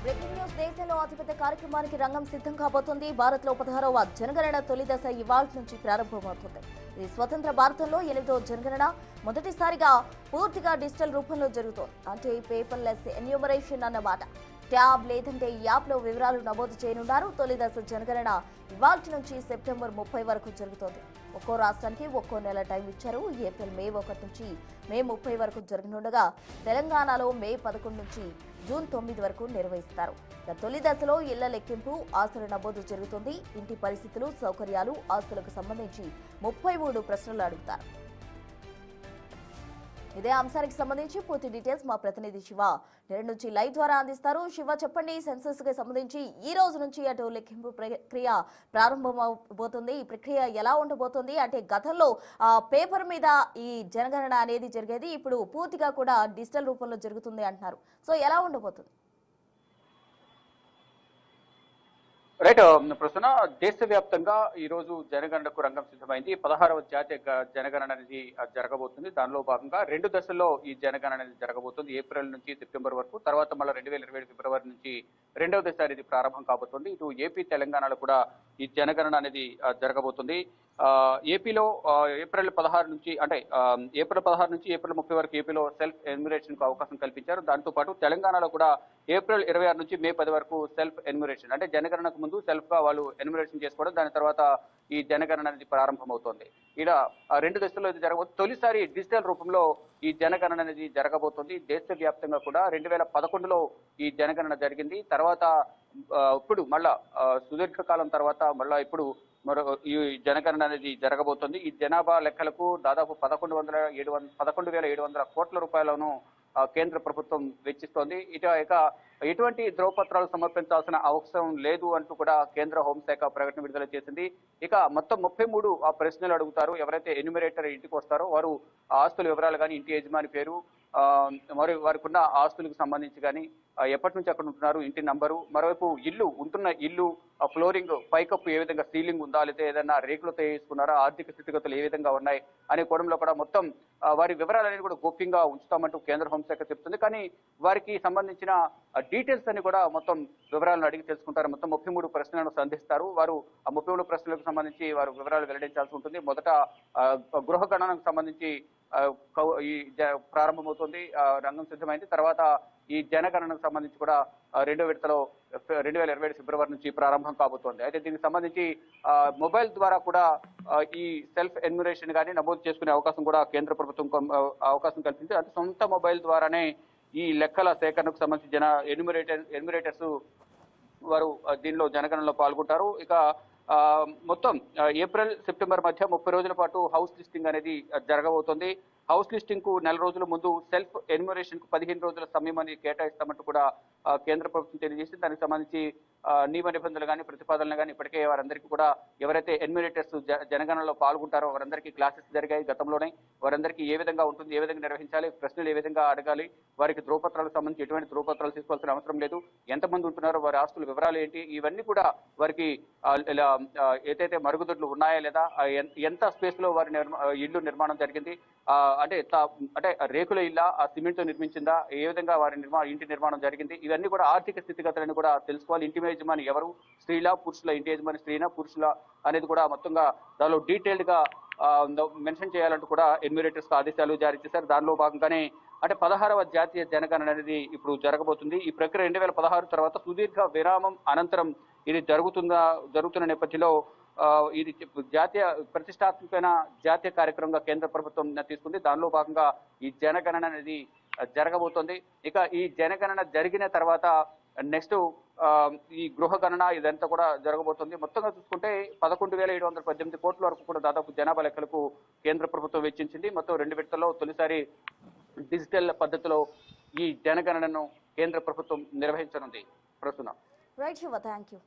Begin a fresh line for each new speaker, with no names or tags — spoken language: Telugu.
బ్రేకింగ్ న్యూస్ దేశంలో అతిపెద్ద కార్యక్రమానికి రంగం సిద్ధం కాబోతోంది. భారత్ లో 16వ జనగణన తొలి దశ ఇవాళ నుంచి ప్రారంభమవుతుంది. ఇది స్వతంత్ర భారతంలో 8వ జనగణన. మొదటిసారిగా పూర్తిగా డిజిటల్ రూపంలో జరుగుతోంది. అంటే పేపర్లెస్ ఎన్యూమరేషన్ అన్నమాట. ట్యాబ్ లేదంటే యాప్ లో వివరాలు నమోదు చేయనున్నారు. తొలి దశ జనగణన ఇవాళ నుంచి సెప్టెంబర్ 30 వరకు జరుగుతోంది. ఒక్కో రాష్ట్రానికి ఒక్కో నెల టైం ఇచ్చారు. ఏప్రిల్ మే 1 నుంచి మే 30 వరకు జరగనుండగా తెలంగాణలో మే 11 నుంచి జూన్ 9 వరకు నిర్వహిస్తారు. తొలి దశలో ఇళ్ల లెక్కింపు, ఆస్తుల నమోదు జరుగుతుంది. ఇంటి పరిస్థితులు, సౌకర్యాలు, ఆస్తులకు సంబంధించి 33 ప్రశ్నలు అడుగుతారు. ఇదే అంశానికి సంబంధించి పూర్తి డీటెయిల్స్ మా ప్రతినిధి శివ నేడు నుంచి లైవ్ ద్వారా అందిస్తారు. శివ, చెప్పండి, సెన్సస్ కి సంబంధించి ఈ రోజు నుంచి అటు లెక్కింపు ప్రక్రియ ప్రారంభమవబోతుంది. ఈ ప్రక్రియ ఎలా ఉండబోతుంది? అంటే గతంలో పేపర్ మీద ఈ జనగణన అనేది జరిగేది, ఇప్పుడు పూర్తిగా కూడా డిజిటల్ రూపంలో జరుగుతుంది అంటున్నారు. సో ఎలా ఉండబోతుంది?
రైట్ ప్రస్తుతం దేశవ్యాప్తంగా ఈ రోజు జనగణనకు రంగం సిద్ధమైంది. 16వ జాతీయ జనగణన అనేది జరగబోతుంది. దానిలో భాగంగా 2 దశల్లో ఈ జనగణన అనేది జరగబోతుంది. ఏప్రిల్ నుంచి సెప్టెంబర్ వరకు, తర్వాత మళ్ళీ 2027 ఫిబ్రవరి నుంచి 2వ దశ అనేది ప్రారంభం కాబోతుంది. ఇటు ఏపీ, తెలంగాణలో కూడా ఈ జనగణన అనేది జరగబోతుంది. ఏపీలో ఏప్రిల్ 16 నుంచి అంటే ఏప్రిల్ 16 నుంచి ఏప్రిల్ 30 వరకు ఏపీలో సెల్ఫ్ ఎన్యూమరేషన్ కు అవకాశం కల్పించారు. దాంతో పాటు తెలంగాణలో కూడా ఏప్రిల్ 26 నుంచి మే 10 వరకు సెల్ఫ్ ఎన్యూమరేషన్, అంటే జనగణనకు ముందు సెల్ఫ్ గా వాళ్ళు ఎన్యూమరేషన్ చేసుకోవడం, దాని తర్వాత ఈ జనగణన అనేది ప్రారంభమవుతోంది. ఇలా 2 దశల్లో ఇది జరగబోతుంది. తొలిసారి డిజిటల్ రూపంలో ఈ జనగణన అనేది జరగబోతుంది. దేశవ్యాప్తంగా కూడా 2011లో ఈ జనగణన జరిగింది. తర్వాత ఇప్పుడు మళ్ళా సుదీర్ఘకాలం తర్వాత మళ్ళా ఇప్పుడు మరో ఈ జనగణన అనేది జరగబోతోంది. ఈ జనాభా లెక్కలకు దాదాపు 11,700 కోట్ల రూపాయలను కేంద్ర ప్రభుత్వం వెచ్చిస్తోంది. ఇక ఎటువంటి ధ్రువపత్రాలు సమర్పించాల్సిన అవసరం లేదు అంటూ కూడా కేంద్ర హోంశాఖ ప్రకటన విడుదల చేసింది. ఇక మొత్తం 33 ప్రశ్నలు అడుగుతారు. ఎవరైతే ఎన్యూమరేటర్ ఇంటికి వస్తారో వారు ఆస్తుల వివరాలు కానీ, ఇంటి యజమాని పేరు, మరి వారికి ఉన్న ఆస్తులకు సంబంధించి కానీ, ఎప్పటి నుంచి అక్కడ ఉంటున్నారు, ఇంటి నంబరు, మరోవైపు ఉంటున్న ఇల్లు ఫ్లోరింగ్ పైకప్పు ఏ విధంగా సీలింగ్ ఉందా, లేదా ఏదైనా రేకులతో వేసుకున్నారా, ఆర్థిక స్థితిగతులు ఏ విధంగా ఉన్నాయి అనే కోణంలో కూడా మొత్తం వారి వివరాలనేది కూడా గోప్యంగా ఉంచుతామంటూ కేంద్ర హోంశాఖ చెప్తుంది. కానీ వారికి సంబంధించిన డీటెయిల్స్ అని కూడా మొత్తం వివరాలను అడిగి తెలుసుకుంటారు. మొత్తం 33 ప్రశ్నలను సంధిస్తారు. వారు ఆ 33 ప్రశ్నలకు సంబంధించి వారు వివరాలు వెల్లడించాల్సి ఉంటుంది. మొదట గృహ గణనకు సంబంధించి ఈ ప్రారంభమవుతుంది, రంగం సిద్ధమైంది. తర్వాత ఈ జనగణనకు సంబంధించి కూడా 2వ విడతలో 2027 ఫిబ్రవరి నుంచి ప్రారంభం కాబోతోంది. అయితే దీనికి సంబంధించి మొబైల్ ద్వారా కూడా ఈ సెల్ఫ్ ఎన్యూమరేషన్ కానీ నమోదు చేసుకునే అవకాశం కూడా కేంద్ర ప్రభుత్వం అవకాశం కల్పించింది. అంటే సొంత మొబైల్ ద్వారానే ఈ లెక్కల సేకరణకు సంబంధించి ఎన్యూమరేటర్స్ వారు దీనిలో జనగణనలో పాల్గొంటారు. ఇక మొత్తం ఏప్రిల్ సెప్టెంబర్ మధ్య 30 రోజుల పాటు హౌస్ లిస్టింగ్ అనేది జరగబోతోంది. హౌస్ లిస్టింగ్ కు 4 రోజుల ముందు, సెల్ఫ్ ఎన్యూమరేషన్ కు 15 రోజుల సమయం అనేది కేటాయిస్తామంటూ కూడా కేంద్ర ప్రభుత్వం తెలియజేసింది. దానికి సంబంధించి నియమ నిబంధనలు కానీ, ప్రతిపాదనలు కానీ ఇప్పటికే వారందరికీ కూడా ఎవరైతే ఎన్యూమరేటర్స్ జనగణనలో పాల్గొంటారో వారందరికీ క్లాసెస్ జరిగాయి గతంలోనే. వారందరికీ ఏ విధంగా ఉంటుంది, ఏ విధంగా నిర్వహించాలి, ప్రశ్నలు ఏ విధంగా అడగాలి, వారికి ధ్రువపత్రాలకు సంబంధించి ఎటువంటి ధ్రువపత్రాలు తీసుకోవాల్సిన అవసరం లేదు, ఎంతమంది ఉంటున్నారో, వారి ఆస్తుల వివరాలు ఏంటి, ఇవన్నీ కూడా వారికి ఏదైతే మరుగుదొడ్లు ఉన్నాయా లేదా, ఎంత స్పేస్ లో వారి ఇల్లు నిర్మాణం జరిగింది, అంటే రేకుల ఇల్లా, సిమెంట్ తో నిర్మించిందా, ఏ విధంగా వారి ఇంటి నిర్మాణం జరిగింది, ఇవన్నీ కూడా ఆర్థిక స్థితిగతులను కూడా తెలుసుకోవాలి. ఇంటి యజమాని ఎవరు, స్త్రీలా పురుషుల, ఇంటి యజమాని స్త్రీనా పురుషుల అనేది కూడా మొత్తంగా దానిలో డీటెయిల్డ్ గా మెన్షన్ చేయాలంటూ కూడా ఎన్యూమరేటర్స్ ఆదేశాలు జారీ చేశారు. దానిలో భాగంగానే అంటే 16వ జాతీయ జనగణన అనేది ఇప్పుడు జరగబోతుంది. ఈ ప్రక్రియ 2016 తర్వాత సుదీర్ఘ విరామం అనంతరం ఇది జరుగుతున్న నేపథ్యంలో ఇది ప్రతిష్టాత్మకమైన జాతీయ కార్యక్రమంగా కేంద్ర ప్రభుత్వం తీసుకుంది. దానిలో భాగంగా ఈ జనగణన అనేది జరగబోతోంది. ఇక ఈ జనగణన జరిగిన తర్వాత నెక్స్ట్ ఈ గృహ గణన ఇదంతా కూడా జరగబోతుంది. మొత్తంగా చూసుకుంటే 11,718 కోట్ల వరకు కూడా దాదాపు జనాభా లెక్కలకు కేంద్ర ప్రభుత్వం వెచ్చించింది. మొత్తం 2 విడతల్లో తొలిసారి డిజిటల్ పద్ధతిలో ఈ జనగణనను కేంద్ర ప్రభుత్వం నిర్వహించనుంది. ప్రస్తుతం
రైట్ శివ, థ్యాంక్ యూ.